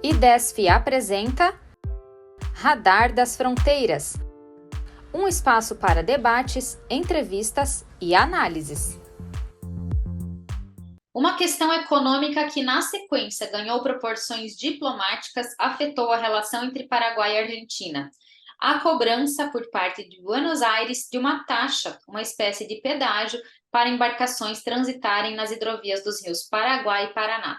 IDESF apresenta Radar das Fronteiras, um espaço para debates, entrevistas e análises. Uma questão econômica que, na sequência, ganhou proporções diplomáticas, afetou a relação entre Paraguai e Argentina. A cobrança por parte de Buenos Aires de uma taxa, uma espécie de pedágio, para embarcações transitarem nas hidrovias dos rios Paraguai e Paraná.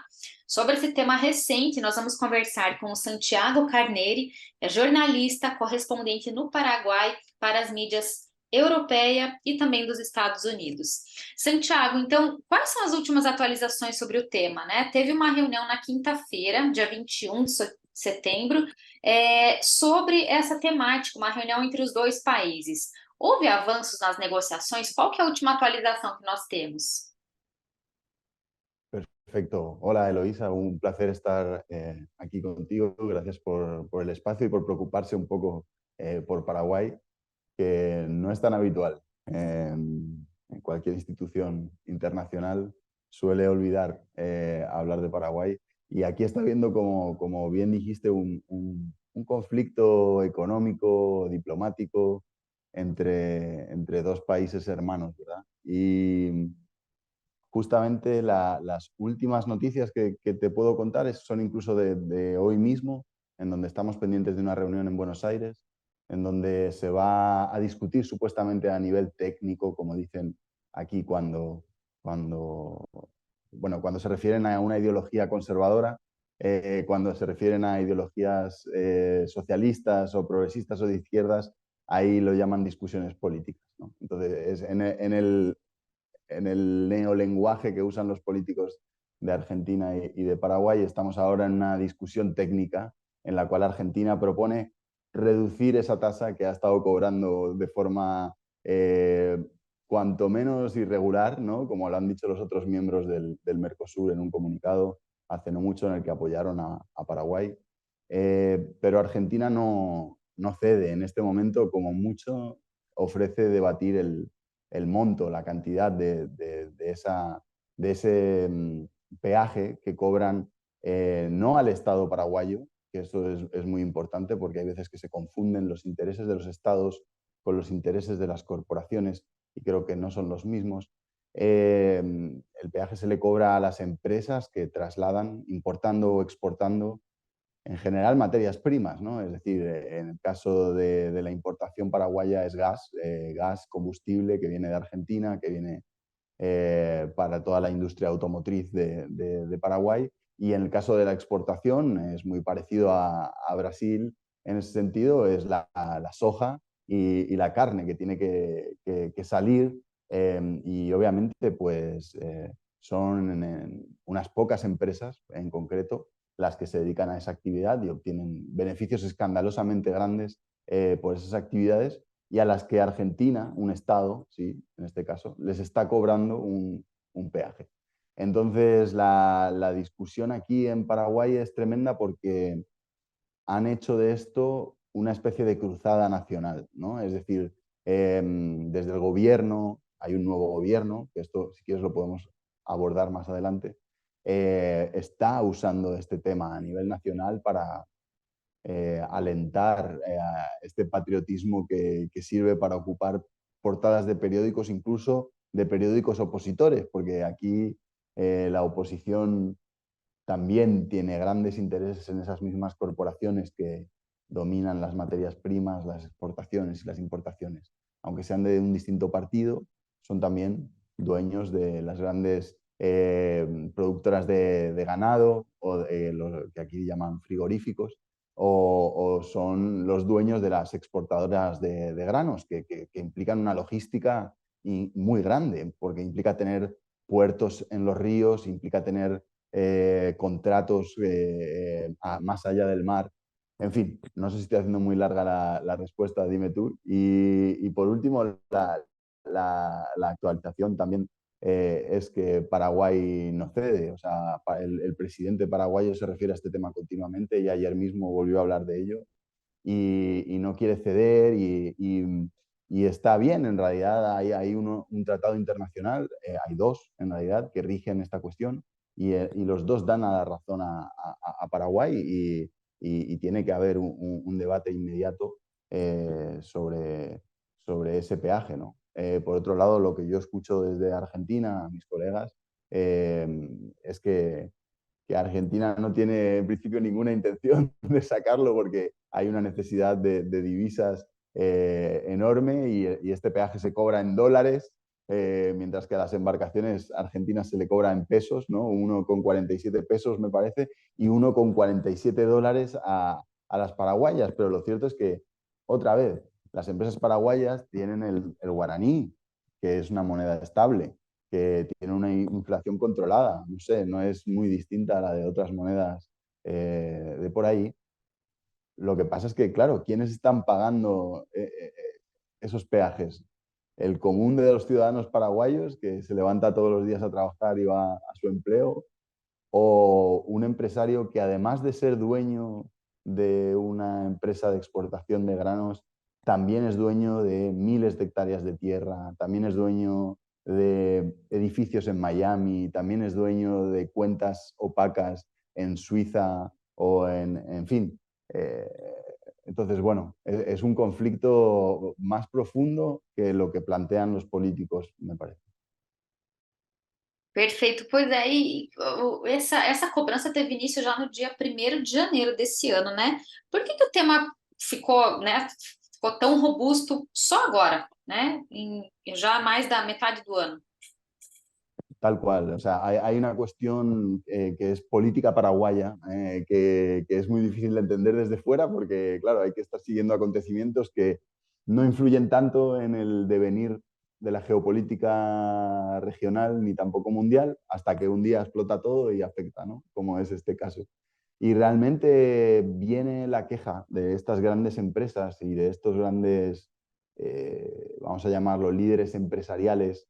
Sobre esse tema recente, nós vamos conversar com o Santiago Carneri, jornalista, correspondente no Paraguai para as mídias europeia e também dos Estados Unidos. Santiago, então, quais são as últimas atualizações sobre o tema, né? Teve uma reunião na quinta-feira, dia 21 de setembro, sobre essa temática, uma reunião entre os dois países. Houve avanços nas negociações? Qual que é a última atualização que nós temos? Perfecto. Hola Eloísa, un placer estar aquí contigo. Gracias por el espacio y por preocuparse un poco por Paraguay, que no es tan habitual. En cualquier institución internacional suele olvidar hablar de Paraguay. Y aquí está habiendo, como bien dijiste, un conflicto económico, diplomático entre dos países hermanos, ¿verdad? Y justamente las últimas noticias que te puedo contar son incluso de hoy mismo, en donde estamos pendientes de una reunión en Buenos Aires, en donde se va a discutir supuestamente a nivel técnico, como dicen aquí, cuando se refieren a una ideología conservadora, cuando se refieren a ideologías socialistas o progresistas o de izquierdas, ahí lo llaman discusiones políticas, ¿no? Entonces, en el neolenguaje que usan los políticos de Argentina y de Paraguay, estamos ahora en una discusión técnica en la cual Argentina propone reducir esa tasa que ha estado cobrando de forma cuanto menos irregular, ¿no? Como lo han dicho los otros miembros del Mercosur en un comunicado hace no mucho en el que apoyaron a Paraguay. Pero Argentina no cede en este momento, como mucho ofrece debatir el monto, la cantidad de ese peaje que cobran no al Estado paraguayo, que eso es muy importante porque hay veces que se confunden los intereses de los estados con los intereses de las corporaciones y creo que no son los mismos. El peaje se le cobra a las empresas que trasladan, importando o exportando en general materias primas, ¿no? Es decir, en el caso de la importación paraguaya es gas, combustible que viene de Argentina, que viene para toda la industria automotriz de Paraguay. Y en el caso de la exportación es muy parecido a Brasil en ese sentido, es la soja y la carne que tiene que salir y obviamente pues son unas pocas empresas en concreto las que se dedican a esa actividad y obtienen beneficios escandalosamente grandes por esas actividades y a las que Argentina, un Estado, sí, en este caso, les está cobrando un peaje. Entonces, la discusión aquí en Paraguay es tremenda porque han hecho de esto una especie de cruzada nacional, ¿no? Es decir, desde el gobierno, hay un nuevo gobierno, que esto, si quieres, lo podemos abordar más adelante, está usando este tema a nivel nacional para alentar este patriotismo que sirve para ocupar portadas de periódicos, incluso de periódicos opositores, porque aquí la oposición también tiene grandes intereses en esas mismas corporaciones que dominan las materias primas, las exportaciones y las importaciones. Aunque sean de un distinto partido, son también dueños de las grandes productoras de ganado o lo que aquí llaman frigoríficos, o son los dueños de las exportadoras de granos, que implican una logística muy grande, porque implica tener puertos en los ríos, implica tener contratos más allá del mar. En fin, no sé si estoy haciendo muy larga la respuesta, dime tú. Y por último, la actualización también es que Paraguay no cede. O sea, el presidente paraguayo se refiere a este tema continuamente y ayer mismo volvió a hablar de ello y no quiere ceder y está bien. En realidad hay un tratado internacional, hay dos en realidad, que rigen esta cuestión y los dos dan a la razón a Paraguay y tiene que haber un debate inmediato sobre ese peaje, ¿no? Por otro lado, lo que yo escucho desde Argentina, a mis colegas, es que Argentina no tiene en principio ninguna intención de sacarlo porque hay una necesidad de divisas enorme y este peaje se cobra en dólares, mientras que a las embarcaciones argentinas se le cobra en pesos, ¿no? 1,47 pesos me parece, y 1,47 dólares a las paraguayas. Pero lo cierto es que, otra vez, las empresas paraguayas tienen el guaraní, que es una moneda estable, que tiene una inflación controlada, no sé, no es muy distinta a la de otras monedas de por ahí. Lo que pasa es que, claro, ¿quiénes están pagando esos peajes? El común de los ciudadanos paraguayos que se levanta todos los días a trabajar y va a su empleo, o un empresario que además de ser dueño de una empresa de exportación de granos, también es dueño de miles de hectáreas de tierra, también es dueño de edificios en Miami, también es dueño de cuentas opacas en Suiza o en fin. Eh, entonces, bueno, es un conflicto más profundo que lo que plantean los políticos, me parece. Perfeito. Pois é, essa cobrança teve início já no dia 1º de janeiro desse ano, né? Por que que o tema ficou, né, ficou tão robusto só agora, né? Já mais da metade do ano? Tal cual, o sea, hay una cuestión que es política paraguaya, que es muy difícil de entender desde fuera porque, claro, hay que estar siguiendo acontecimientos que no influyen tanto en el devenir de la geopolítica regional ni tampoco mundial, hasta que un día explota todo y afecta, ¿no? Como es este caso. Y realmente viene la queja de estas grandes empresas y de estos grandes, vamos a llamarlo, líderes empresariales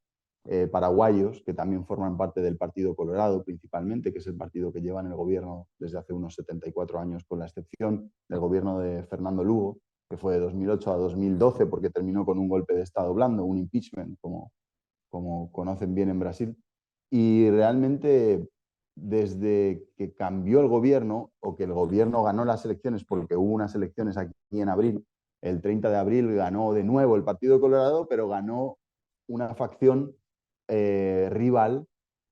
paraguayos, que también forman parte del Partido Colorado principalmente, que es el partido que lleva en el gobierno desde hace unos 74 años, con la excepción del gobierno de Fernando Lugo, que fue de 2008 a 2012, porque terminó con un golpe de Estado blando, un impeachment, como conocen bien en Brasil. Y realmente, desde que cambió el gobierno, o que el gobierno ganó las elecciones, porque hubo unas elecciones aquí en abril, el 30 de abril ganó de nuevo el Partido Colorado, pero ganó una facción rival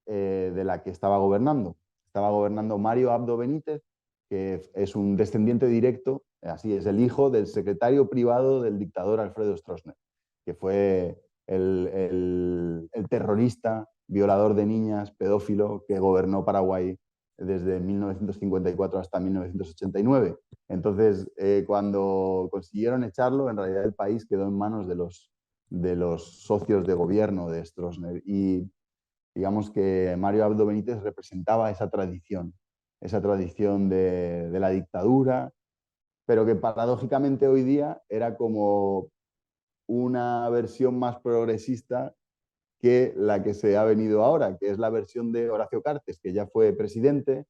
de la que estaba gobernando. Estaba gobernando Mario Abdo Benítez, que es un descendiente directo, así es, el hijo del secretario privado del dictador Alfredo Stroessner, que fue el terrorista, violador de niñas, pedófilo, que gobernó Paraguay desde 1954 hasta 1989. Entonces, cuando consiguieron echarlo, en realidad el país quedó en manos de los socios de gobierno de Stroessner. Y digamos que Mario Abdo Benítez representaba esa tradición de la dictadura, pero que paradójicamente hoy día era como una versión más progresista que la que se ha venido ahora, que es la versión de Horacio Cartes, que ya fue presidente,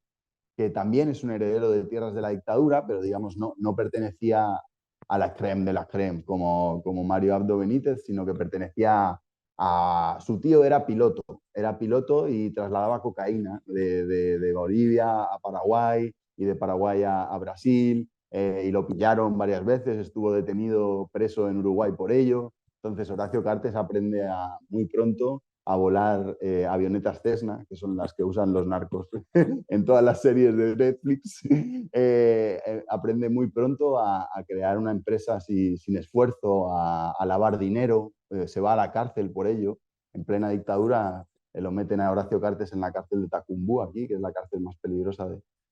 que también es un heredero de tierras de la dictadura, pero digamos no pertenecía a la crème de la crème como Mario Abdo Benítez, sino que pertenecía a... Su tío era piloto y trasladaba cocaína de Bolivia a Paraguay y de Paraguay a Brasil, y lo pillaron varias veces, estuvo detenido preso en Uruguay por ello. Entonces Horacio Cartes aprende muy pronto a volar avionetas Cessna, que son las que usan los narcos en todas las series de Netflix. Aprende muy pronto a crear una empresa sin esfuerzo, a lavar dinero, se va a la cárcel por ello. En plena dictadura lo meten a Horacio Cartes en la cárcel de Tacumbú, aquí, que es la cárcel más peligrosa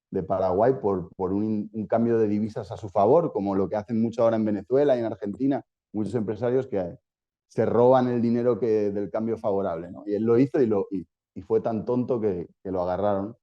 de Paraguay, por un cambio de divisas a su favor, como lo que hacen mucho ahora en Venezuela y en Argentina, muchos empresarios que se roban el dinero del cambio favorable, ¿no? Y él lo hizo y fue tan tonto que lo agarraron.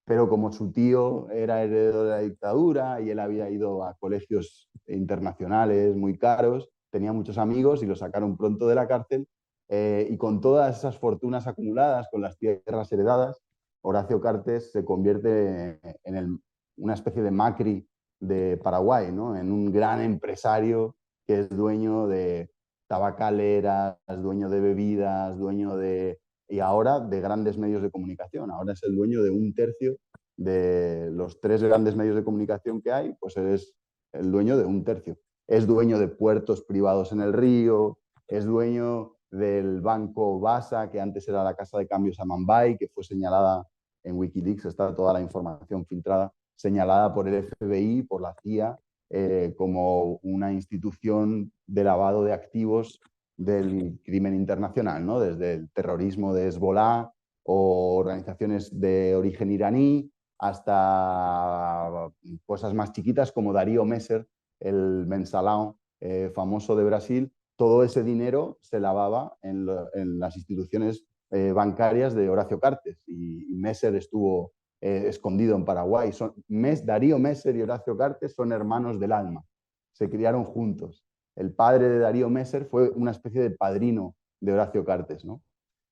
Pero como su tío era heredero de la dictadura y él había ido a colegios internacionales muy caros, tenía muchos amigos y lo sacaron pronto de la cárcel. Y con todas esas fortunas acumuladas, con las tierras heredadas, Horacio Cartes se convierte en una especie de Macri de Paraguay, ¿no? En un gran empresario que es dueño de tabacaleras, dueño de bebidas, dueño de y ahora de grandes medios de comunicación. Ahora es el dueño de un tercio de los 3 grandes medios de comunicación que hay, pues es el dueño de un tercio. Es dueño de puertos privados en el río, es dueño del banco Basa, que antes era la casa de cambios a Mumbai, que fue señalada en Wikileaks, está toda la información filtrada, señalada por el FBI, por la CIA, como una institución de lavado de activos del crimen internacional, ¿no? Desde el terrorismo de Hezbollah o organizaciones de origen iraní hasta cosas más chiquitas como Darío Messer, el mensalão famoso de Brasil. Todo ese dinero se lavaba en las instituciones bancarias de Horacio Cartes y Messer estuvo escondido en Paraguay. Darío Messer y Horacio Cartes son hermanos del alma, se criaron juntos. El padre de Darío Messer fue una especie de padrino de Horacio Cartes, ¿no?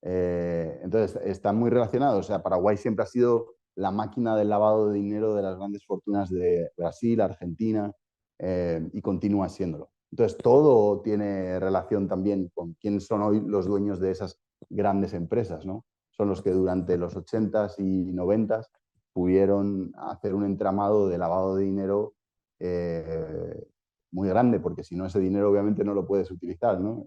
Entonces, están muy relacionados. O sea, Paraguay siempre ha sido la máquina del lavado de dinero de las grandes fortunas de Brasil, Argentina, y continúa siéndolo. Entonces, todo tiene relación también con quiénes son hoy los dueños de esas grandes empresas, ¿no? Son los que durante los 80s y 90s pudieron hacer un entramado de lavado de dinero muy grande, porque si no, ese dinero obviamente no lo puedes utilizar, ¿no?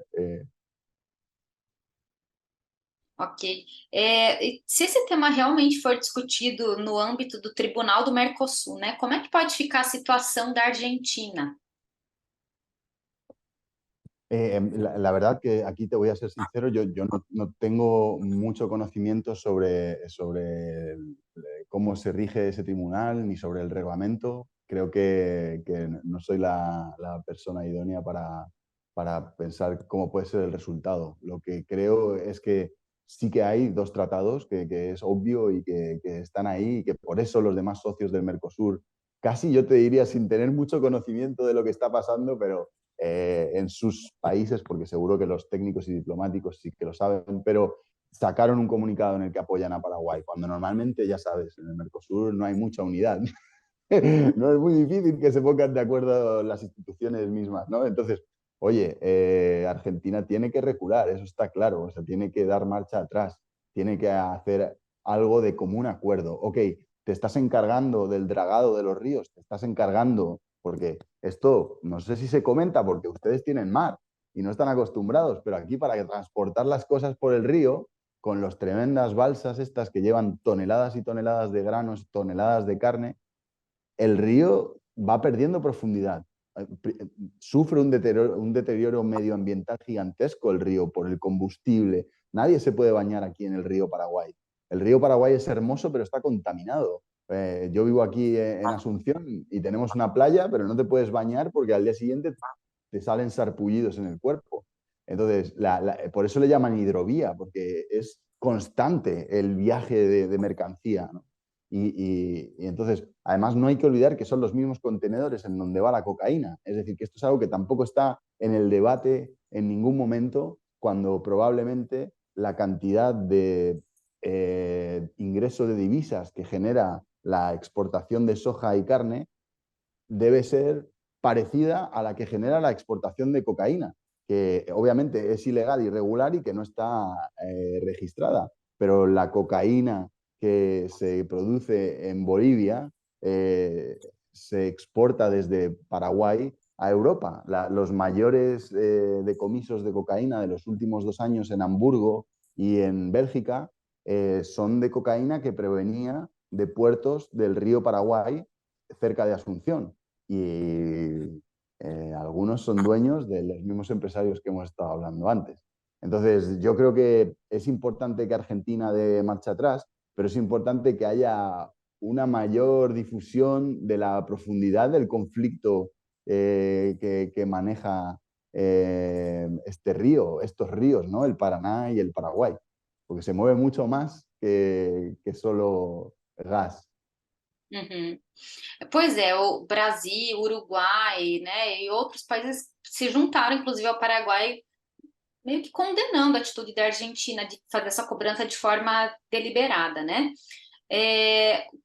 Ok. E se esse tema realmente for discutido no âmbito do Tribunal do Mercosul, né, como é que pode ficar a situação da Argentina? La verdad que aquí te voy a ser sincero, yo no tengo mucho conocimiento sobre cómo se rige ese tribunal ni sobre el reglamento. Creo que no soy la persona idónea para pensar cómo puede ser el resultado. Lo que creo es que sí que hay 2 tratados que es obvio y que están ahí y que por eso los demás socios del Mercosur, casi yo te diría sin tener mucho conocimiento de lo que está pasando, pero en sus países, porque seguro que los técnicos y diplomáticos sí que lo saben, pero sacaron un comunicado en el que apoyan a Paraguay, cuando normalmente, ya sabes, en el Mercosur no hay mucha unidad. No es muy difícil que se pongan de acuerdo las instituciones mismas, ¿no? Entonces, oye, Argentina tiene que recular, eso está claro, o sea, tiene que dar marcha atrás, tiene que hacer algo de común acuerdo. Ok, te estás encargando del dragado de los ríos, te estás encargando, porque esto no sé si se comenta porque ustedes tienen mar y no están acostumbrados, pero aquí para transportar las cosas por el río, con las tremendas balsas estas que llevan toneladas y toneladas de granos, toneladas de carne, el río va perdiendo profundidad. Sufre un deterioro medioambiental gigantesco el río por el combustible. Nadie se puede bañar aquí en el río Paraguay. El río Paraguay es hermoso, pero está contaminado. Yo vivo aquí en Asunción y tenemos una playa, pero no te puedes bañar porque al día siguiente te salen sarpullidos en el cuerpo. Entonces, por eso le llaman hidrovía, porque es constante el viaje de mercancía, ¿no? Y entonces, además, no hay que olvidar que son los mismos contenedores en donde va la cocaína. Es decir, que esto es algo que tampoco está en el debate en ningún momento, cuando probablemente la cantidad de ingreso de divisas que genera la exportación de soja y carne debe ser parecida a la que genera la exportación de cocaína, que obviamente es ilegal, irregular y que no está registrada. Pero la cocaína que se produce en Bolivia se exporta desde Paraguay a Europa. Los mayores decomisos de cocaína de los últimos 2 años en Hamburgo y en Bélgica son de cocaína que provenía de puertos del río Paraguay cerca de Asunción. Y algunos son dueños de los mismos empresarios que hemos estado hablando antes. Entonces, yo creo que es importante que Argentina dé marcha atrás, pero es importante que haya una mayor difusión de la profundidad del conflicto que maneja este río, estos ríos, ¿no? El Paraná y el Paraguay, porque se mueve mucho más que solo gas. Uhum. Pois é, o Brasil, Uruguai, né, e outros países se juntaram, inclusive ao Paraguai, meio que condenando a atitude da Argentina de fazer essa cobrança de forma deliberada, né?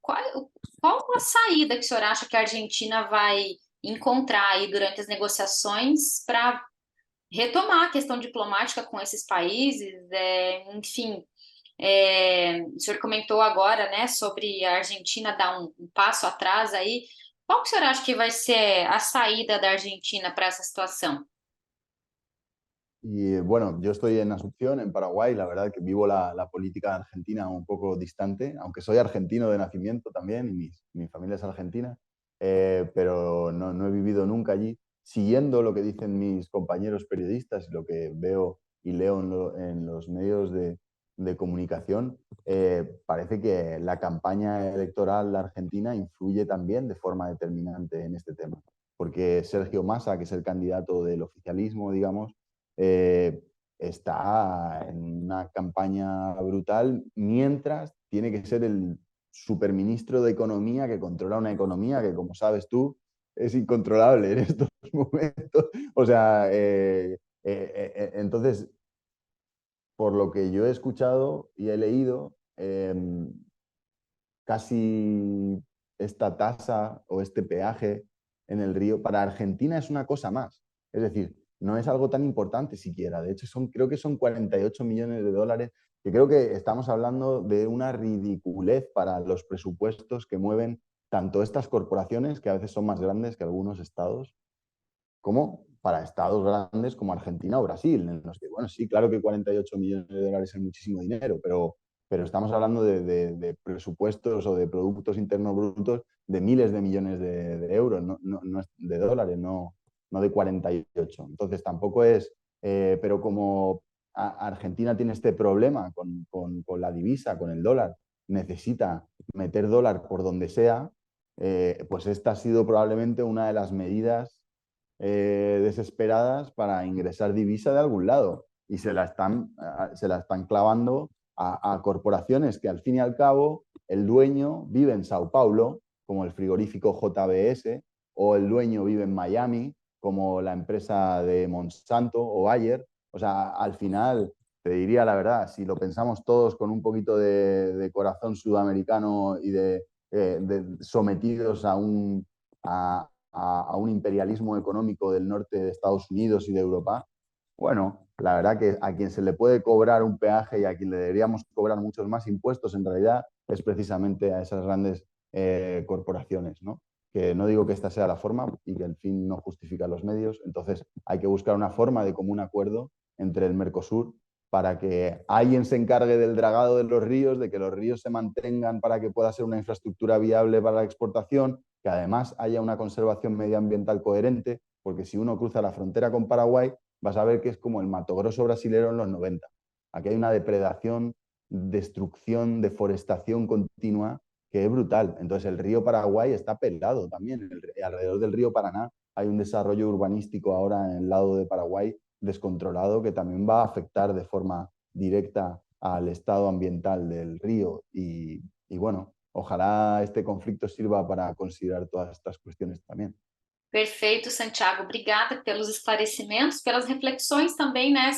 Qual a saída que o senhor acha que a Argentina vai encontrar aí durante as negociações para retomar a questão diplomática com esses países? Enfim, O senhor comentou agora, né, sobre a Argentina dar um passo atrás aí. Qual que o senhor acha que vai ser a saída da Argentina para essa situação? Y bueno, yo estoy en Asunción, en Paraguay. La verdad que vivo la política argentina un poco distante, aunque soy argentino de nacimiento también y mi familia es argentina, pero no he vivido nunca allí. Siguiendo lo que dicen mis compañeros periodistas y lo que veo y leo en los medios de comunicación, parece que la campaña electoral argentina influye también de forma determinante en este tema, porque Sergio Massa, que es el candidato del oficialismo, digamos, está en una campaña brutal, mientras tiene que ser el superministro de Economía que controla una economía que, como sabes tú, es incontrolable en estos momentos. O sea, entonces, por lo que yo he escuchado y he leído, casi esta tasa o este peaje en el río para Argentina es una cosa más. Es decir, no es algo tan importante siquiera. De hecho, creo que son 48 millones de dólares, que creo que estamos hablando de una ridiculez para los presupuestos que mueven tanto estas corporaciones, que a veces son más grandes que algunos estados, como para estados grandes como Argentina o Brasil, en los que, bueno, sí, claro que 48 millones de dólares es muchísimo dinero, pero estamos hablando de presupuestos o de productos internos brutos de miles de millones de euros, no de dólares, no de 48. Entonces tampoco es, pero como Argentina tiene este problema con la divisa, con el dólar, necesita meter dólar por donde sea, pues esta ha sido probablemente una de las medidas desesperadas para ingresar divisa de algún lado y se la están clavando a corporaciones que al fin y al cabo el dueño vive en Sao Paulo, como el frigorífico JBS, o el dueño vive en Miami, como la empresa de Monsanto o Bayer. O sea, al final, te diría la verdad, si lo pensamos todos con un poquito de corazón sudamericano y de sometidos a un imperialismo económico del norte de Estados Unidos y de Europa, bueno, la verdad que a quien se le puede cobrar un peaje y a quien le deberíamos cobrar muchos más impuestos, en realidad, es precisamente a esas grandes corporaciones, ¿no? Que no digo que esta sea la forma y que el fin no justifica los medios, entonces hay que buscar una forma de común acuerdo entre el Mercosur para que alguien se encargue del dragado de los ríos, de que los ríos se mantengan para que pueda ser una infraestructura viable para la exportación, que además haya una conservación medioambiental coherente, porque si uno cruza la frontera con Paraguay, vas a ver que es como el Mato Grosso brasilero en los 90. Aquí hay una depredación, destrucción, deforestación continua que es brutal. Entonces el río Paraguay está pelado también. Alrededor del río Paraná hay un desarrollo urbanístico ahora en el lado de Paraguay descontrolado que también va a afectar de forma directa al estado ambiental del río. Y bueno, ojalá este conflicto sirva para considerar todas estas cuestiones también. Perfeito, Santiago. Obrigada pelos esclarecimentos, pelas reflexões também, né?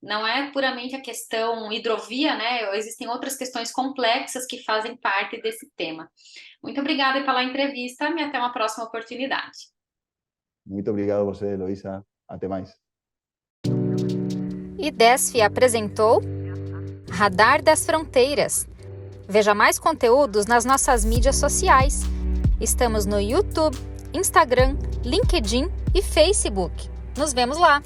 Não é puramente a questão hidrovia, né? Existem outras questões complexas que fazem parte desse tema. Muito obrigada pela entrevista e até uma próxima oportunidade. Muito obrigado a você, Heloísa. Até mais. IDESF apresentou Radar das Fronteiras. Veja mais conteúdos nas nossas mídias sociais. Estamos no YouTube, Instagram, LinkedIn e Facebook. Nos vemos lá!